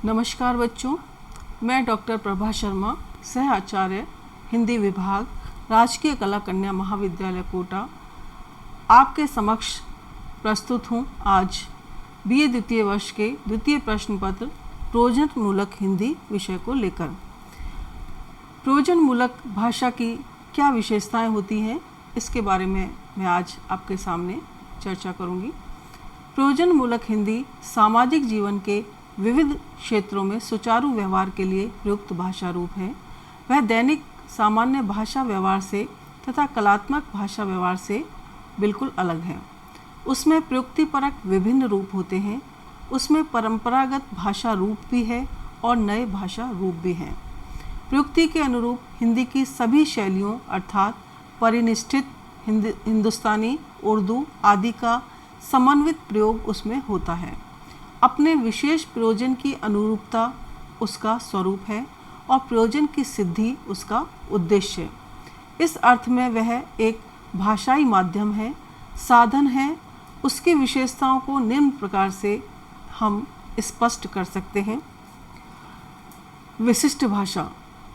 नमस्कार बच्चों, मैं डॉक्टर प्रभा शर्मा, सह आचार्य हिंदी विभाग, राजकीय कला कन्या महाविद्यालय कोटा, आपके समक्ष प्रस्तुत हूँ आज बीए द्वितीय वर्ष के द्वितीय प्रश्न पत्र प्रयोजनमूलक हिंदी विषय को लेकर। प्रयोजनमूलक भाषा की क्या विशेषताएं होती हैं, इसके बारे में मैं आज आपके सामने चर्चा करूँगी। प्रयोजनमूलक हिंदी सामाजिक जीवन के विविध क्षेत्रों में सुचारू व्यवहार के लिए प्रयुक्त भाषा रूप है। वह दैनिक सामान्य भाषा व्यवहार से तथा कलात्मक भाषा व्यवहार से बिल्कुल अलग है। उसमें प्रयुक्तिपरक विभिन्न रूप होते हैं। उसमें परंपरागत भाषा रूप भी है और नए भाषा रूप भी हैं। प्रयुक्ति के अनुरूप हिंदी की सभी शैलियों अर्थात परिनिष्ठित हिंदुस्तानी, उर्दू आदि का समन्वित प्रयोग उसमें होता है। अपने विशेष प्रयोजन की अनुरूपता उसका स्वरूप है और प्रयोजन की सिद्धि उसका उद्देश्य है। इस अर्थ में वह एक भाषाई माध्यम है, साधन है। उसकी विशेषताओं को निम्न प्रकार से हम स्पष्ट कर सकते हैं। विशिष्ट भाषा।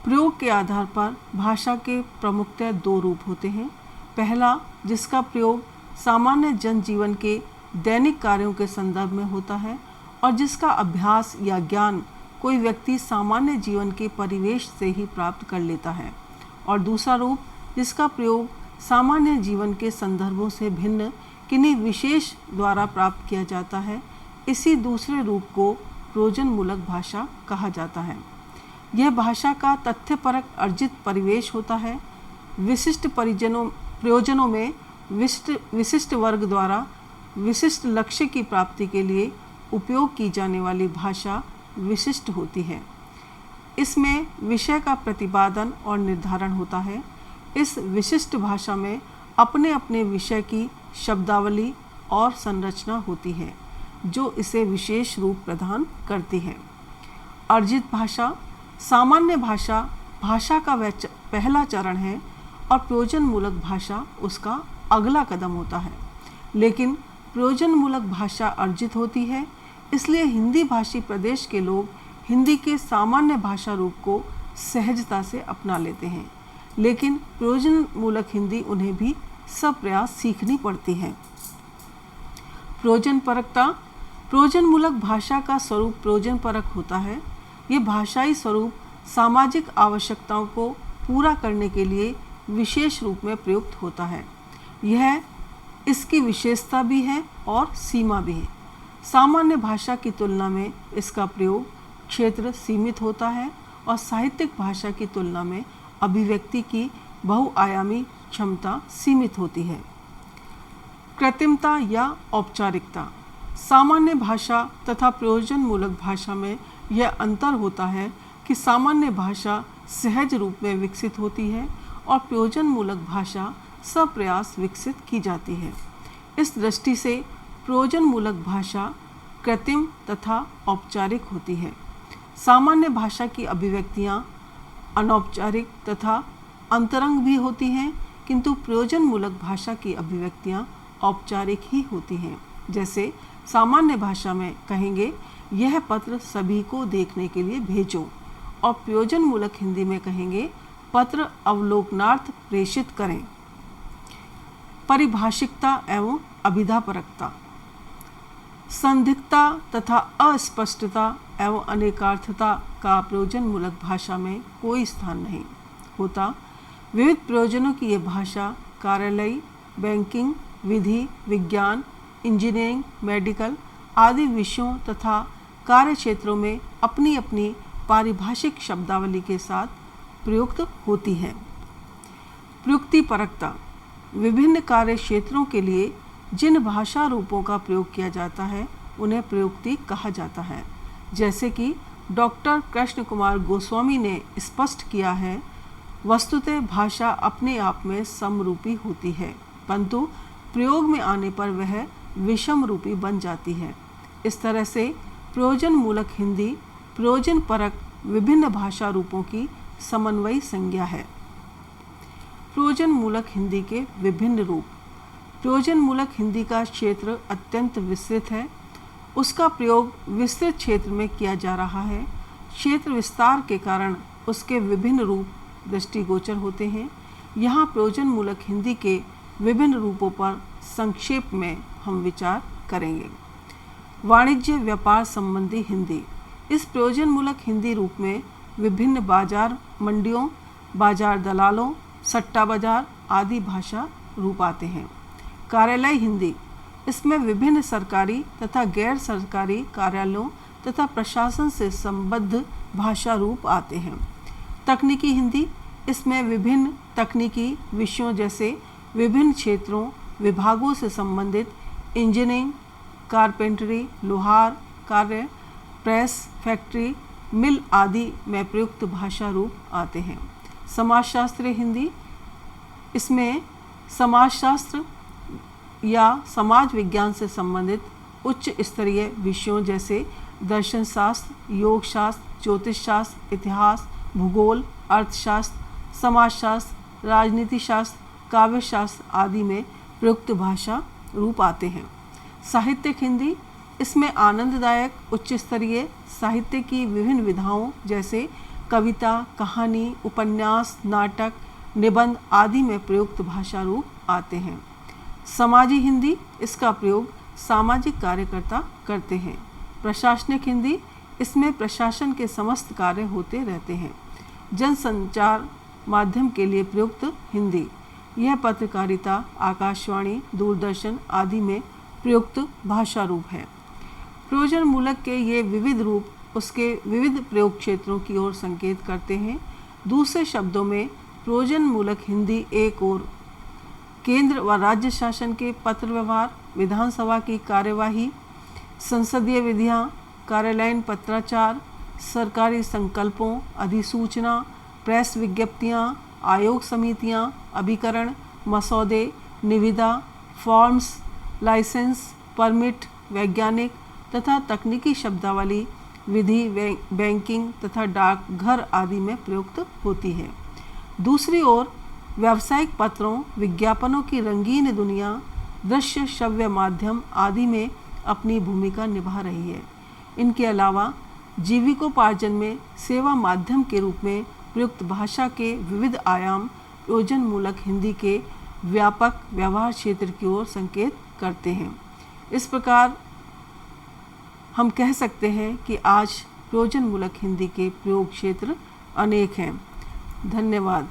प्रयोग के आधार पर भाषा के प्रमुखतः दो रूप होते हैं। पहला, जिसका प्रयोग सामान्य जनजीवन के दैनिक कार्यों के संदर्भ में होता है और जिसका अभ्यास या ज्ञान कोई व्यक्ति सामान्य जीवन के परिवेश से ही प्राप्त कर लेता है। और दूसरा रूप, जिसका प्रयोग सामान्य जीवन के संदर्भों से भिन्न किन्हीं विशेष द्वारा प्राप्त किया जाता है। इसी दूसरे रूप को प्रयोजनमूलक भाषा कहा जाता है। यह भाषा का तथ्यपरक अर्जित परिवेश होता है। विशिष्ट प्रयोजनों में विशिष्ट वर्ग द्वारा विशिष्ट लक्ष्य की प्राप्ति के लिए उपयोग की जाने वाली भाषा विशिष्ट होती है। इसमें विषय का प्रतिपादन और निर्धारण होता है। इस विशिष्ट भाषा में अपने अपने विषय की शब्दावली और संरचना होती है जो इसे विशेष रूप प्रदान करती है। अर्जित भाषा। सामान्य भाषा भाषा का वह पहला चरण है और प्रयोजनमूलक भाषा उसका अगला कदम होता है। लेकिन प्रयोजनमूलक भाषा अर्जित होती है, इसलिए हिंदी भाषी प्रदेश के लोग हिंदी के सामान्य भाषा रूप को सहजता से अपना लेते हैं। लेकिन प्रयोजनमूलक हिंदी उन्हें भी सप्रयास सीखनी पड़ती है। प्रयोजनपरकता। प्रयोजनमूलक भाषा का स्वरूप प्रयोजनपरक होता है। ये भाषाई स्वरूप सामाजिक आवश्यकताओं को पूरा करने के लिए विशेष रूप में प्रयुक्त होता है। यह इसकी विशेषता भी है और सीमा भी है। सामान्य भाषा की तुलना में इसका प्रयोग क्षेत्र सीमित होता है और साहित्यिक भाषा की तुलना में अभिव्यक्ति की बहुआयामी क्षमता सीमित होती है। कृत्रिमता या औपचारिकता। सामान्य भाषा तथा प्रयोजनमूलक भाषा में यह अंतर होता है कि सामान्य भाषा सहज रूप में विकसित होती है और प्रयोजनमूलक भाषा सप्रयास विकसित की जाती है। इस दृष्टि से प्रयोजनमूलक भाषा कृत्रिम तथा औपचारिक होती है। सामान्य भाषा की अभिव्यक्तियाँ अनौपचारिक तथा अंतरंग भी होती हैं, किंतु प्रयोजनमूलक भाषा की अभिव्यक्तियाँ औपचारिक ही होती हैं। जैसे सामान्य भाषा में कहेंगे, यह पत्र सभी को देखने के लिए भेजो, और प्रयोजनमूलक हिंदी में कहेंगे, पत्र अवलोकनार्थ प्रेषित करें। परिभाषिकता एवं अभिधापरकता। संदिग्धता तथा अस्पष्टता एवं अनेकार्थता का प्रयोजनमूलक भाषा में कोई स्थान नहीं होता। विविध प्रयोजनों की यह भाषा कार्यालय, बैंकिंग, विधि, विज्ञान, इंजीनियरिंग, मेडिकल आदि विषयों तथा कार्य क्षेत्रों में अपनी अपनी पारिभाषिक शब्दावली के साथ प्रयुक्त होती है। प्रयुक्तिपरकता। विभिन्न कार्य क्षेत्रों के लिए जिन भाषा रूपों का प्रयोग किया जाता है उन्हें प्रयुक्ति कहा जाता है। जैसे कि डॉक्टर कृष्ण कुमार गोस्वामी ने स्पष्ट किया है, वस्तुतः भाषा अपने आप में समरूपी होती है, परंतु प्रयोग में आने पर वह विषम रूपी बन जाती है। इस तरह से प्रयोजनमूलक हिंदी प्रयोजनपरक विभिन्न भाषा रूपों की समन्वयी संज्ञा है। प्रयोजनमूलक हिंदी के विभिन्न रूप। प्रयोजनमूलक हिंदी का क्षेत्र अत्यंत विस्तृत है। उसका प्रयोग विस्तृत क्षेत्र में किया जा रहा है। क्षेत्र विस्तार के कारण उसके विभिन्न रूप दृष्टिगोचर होते हैं। यहाँ प्रयोजन मूलक हिंदी के विभिन्न रूपों पर संक्षेप में हम विचार करेंगे। वाणिज्य व्यापार संबंधी हिंदी। इस प्रयोजन मूलक हिंदी रूप में विभिन्न बाजार मंडियों, बाजार दलालों, सट्टा बाजार आदि भाषा रूप आते हैं। कार्यालय हिंदी। इसमें विभिन्न सरकारी तथा गैर सरकारी कार्यालयों तथा प्रशासन से संबद्ध भाषा रूप आते हैं। तकनीकी हिंदी। इसमें विभिन्न तकनीकी विषयों जैसे विभिन्न क्षेत्रों विभागों से संबंधित इंजीनियरिंग, कारपेंटरी, लोहार कार्य, प्रेस, फैक्ट्री, मिल आदि में प्रयुक्त भाषा रूप आते हैं। समाजशास्त्र हिंदी। इसमें समाजशास्त्र या समाज विज्ञान से संबंधित उच्च स्तरीय विषयों जैसे दर्शन शास्त्र, योग शास्त्र, ज्योतिष शास्त्र, इतिहास, भूगोल, अर्थशास्त्र, समाजशास्त्र, राजनीति शास्त्र, काव्य शास्त्र आदि में प्रयुक्त भाषा रूप आते हैं। साहित्यिक हिंदी। इसमें आनंददायक उच्च स्तरीय साहित्य की विभिन्न विधाओं जैसे कविता, कहानी, उपन्यास, नाटक, निबंध आदि में प्रयुक्त भाषा रूप आते हैं। समाजी हिंदी। इसका प्रयोग सामाजिक कार्यकर्ता करते हैं। प्रशासनिक हिंदी। इसमें प्रशासन के समस्त कार्य होते रहते हैं। जनसंचार माध्यम के लिए प्रयुक्त हिंदी। यह पत्रकारिता, आकाशवाणी, दूरदर्शन आदि में प्रयुक्त भाषा रूप है। प्रयोजन मूलक के ये विविध रूप उसके विविध प्रयोग क्षेत्रों की ओर संकेत करते हैं। दूसरे शब्दों में प्रयोजन मूलक हिंदी एक ओर केंद्र व राज्य शासन के पत्र व्यवहार, विधानसभा की कार्यवाही, संसदीय विधियाँ, कार्यालयीन पत्राचार, सरकारी संकल्पों, अधिसूचना, प्रेस विज्ञप्तियाँ, आयोग समितियाँ, अभिकरण, मसौदे, निविदा, फॉर्म्स, लाइसेंस, परमिट, वैज्ञानिक तथा तकनीकी शब्दावली, विधि, बैंकिंग तथा डाकघर आदि में प्रयुक्त होती है। दूसरी ओर व्यावसायिक पत्रों, विज्ञापनों की रंगीन दुनिया, दृश्य श्रव्य माध्यम आदि में अपनी भूमिका निभा रही है। इनके अलावा जीविकोपार्जन में सेवा माध्यम के रूप में प्रयुक्त भाषा के विविध आयाम प्रयोजन मूलक हिंदी के व्यापक व्यवहार क्षेत्र की ओर संकेत करते हैं। इस प्रकार हम कह सकते हैं कि आज प्रयोजन मूलक हिंदी के प्रयोग क्षेत्र अनेक हैं। धन्यवाद।